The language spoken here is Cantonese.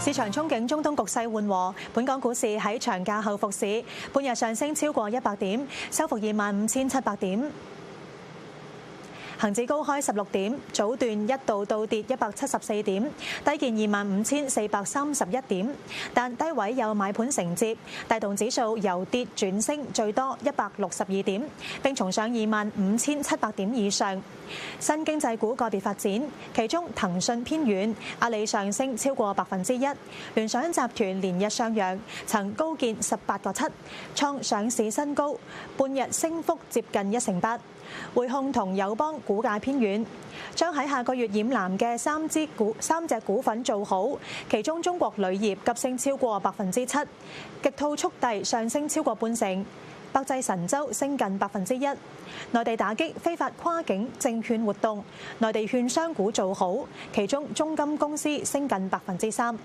市場憧憬中東局勢緩和，本港股市喺長假後復市，半日上升超過100點，收復25,700點。恒指高開16點，早段一度倒跌174點，低見25,431點，但低位有買盤承接，帶動指數由跌轉升，最多162點，並重上25,700點以上。新經濟股個別發展，其中騰訊偏軟，阿里上升超過1%，聯想集團連日上揚，曾高見18.7，創上市新高，半日升幅接近1%8。匯控同友邦股價偏軟，將喺下個月染藍嘅三隻股份做好，其中中國鋁業急升超過7%，極兔速遞上升超過半成，百濟神州升近1%。內地打擊非法跨境證券活動，內地券商股做好，其中中金公司升近3%。